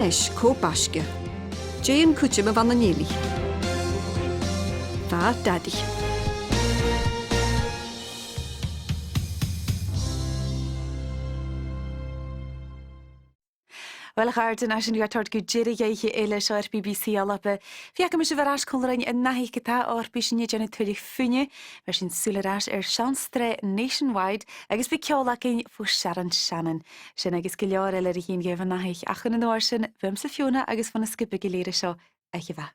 Eis cópasce. Jane cúte a van anéli. Tá daddy. Wel garden as yn iartord go jiri ieich eilis o'r BBC ALBA. Fiac am ysgrifennu as colrain yn nahi gyda o'r bysynnu jan y twydig ffynnu. Fe sy'n sŵleras sianstre nationwide agos by ciolach ein ffws Shannon. Sy'n agos gilior eilir i hun gefn nahi ach yn y norsyn fym sy Fiona agos fan ysgybig i leir isio eich fa.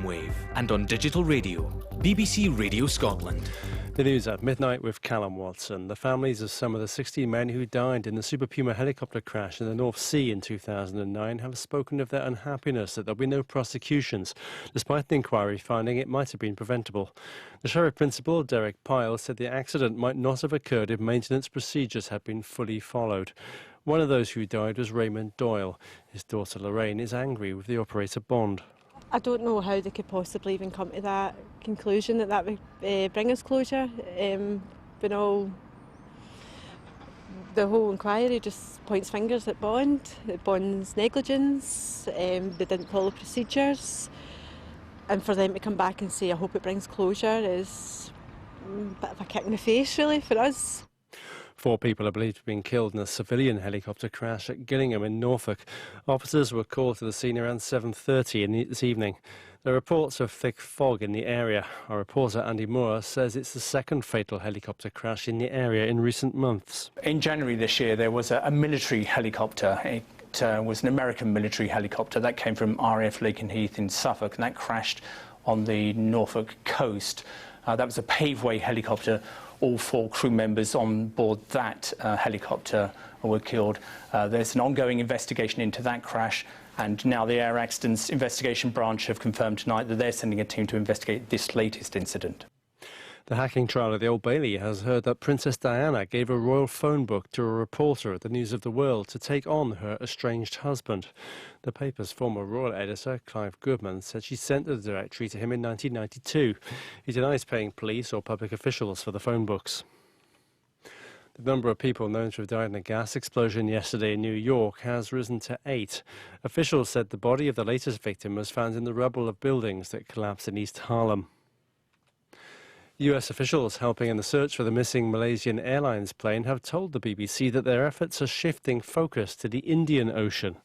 Wave and on digital radio, BBC Radio Scotland. The news at midnight with Callum Watson. The families of some of the 16 men who died in the Super Puma helicopter crash in the North Sea in 2009 have spoken of their unhappiness that there'll be no prosecutions, despite the inquiry finding it might have been preventable. The Sheriff Principal, Derek Pyle, said the accident might not have occurred if maintenance procedures had been fully followed. One of those who died was Raymond Doyle. His daughter Lorraine is angry with the operator Bond. I don't know how they could possibly even come to that conclusion that would bring us closure. But all the whole inquiry just points fingers at Bond's negligence. They didn't follow procedures, and for them to come back and say, "I hope it brings closure," is a bit of a kick in the face, really, for us. 4 people are believed to have been killed in a civilian helicopter crash at Gillingham in Norfolk. Officers were called to the scene around 7:30 this evening. There are reports of thick fog in the area. Our reporter Andy Moore says it's the second fatal helicopter crash in the area in recent months. In January this year there was a military helicopter. It was an American military helicopter that came from RAF Lakenheath in Suffolk, and that crashed on the Norfolk coast. That was a paveway helicopter. All 4 crew members on board that helicopter were killed. There's an ongoing investigation into that crash, and now the Air Accidents Investigation Branch have confirmed tonight that they're sending a team to investigate this latest incident. The hacking trial at the Old Bailey has heard that Princess Diana gave a royal phone book to a reporter at the News of the World to take on her estranged husband. The paper's former royal editor, Clive Goodman, said she sent the directory to him in 1992. He denies paying police or public officials for the phone books. The number of people known to have died in a gas explosion yesterday in New York has risen to 8. Officials said the body of the latest victim was found in the rubble of buildings that collapsed in East Harlem. US officials helping in the search for the missing Malaysian Airlines plane have told the BBC that their efforts are shifting focus to the Indian Ocean.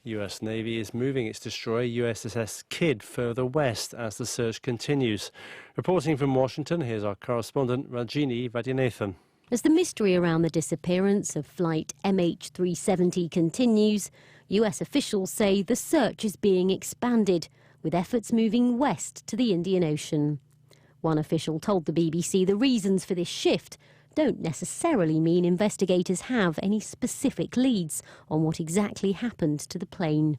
US Navy is moving its destroyer USS Kidd further west as the search continues. Reporting from Washington, here's our correspondent Rajini Vaidyanathan. As the mystery around the disappearance of flight MH370 continues, US officials say the search is being expanded, with efforts moving west to the Indian Ocean. One official told the BBC the reasons for this shift: don't necessarily mean investigators have any specific leads on what exactly happened to the plane.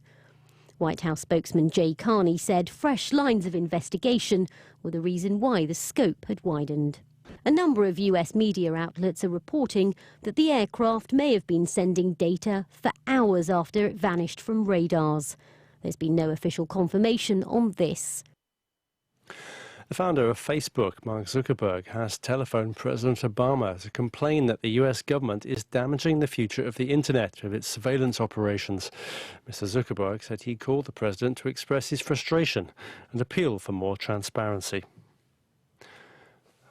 White House spokesman Jay Carney said fresh lines of investigation were the reason why the scope had widened. A number of US media outlets are reporting that the aircraft may have been sending data for hours after it vanished from radars. There's been no official confirmation on this. The founder of Facebook, Mark Zuckerberg, has telephoned President Obama to complain that the US government is damaging the future of the internet with its surveillance operations. Mr. Zuckerberg said he called the president to express his frustration and appeal for more transparency.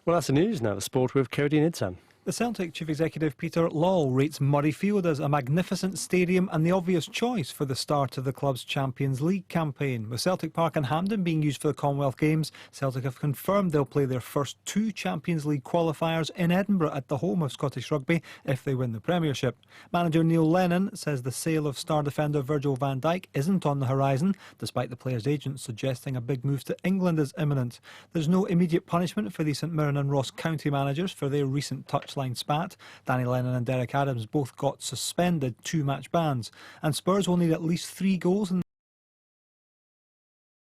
Well, that's the news. Now the sport with Kerry Nidsan. The Celtic Chief Executive Peter Lawwell rates Murrayfield as a magnificent stadium and the obvious choice for the start of the club's Champions League campaign. With Celtic Park in Hampden being used for the Commonwealth Games, Celtic have confirmed they'll play their first 2 Champions League qualifiers in Edinburgh at the home of Scottish Rugby if they win the Premiership. Manager Neil Lennon says the sale of star defender Virgil van Dijk isn't on the horizon, despite the player's agent suggesting a big move to England is imminent. There's no immediate punishment for the St Mirren and Ross County managers for their recent touchline spat. Danny Lennon and Derek Adams both got suspended 2-match bans, and Spurs will need at least 3 goals in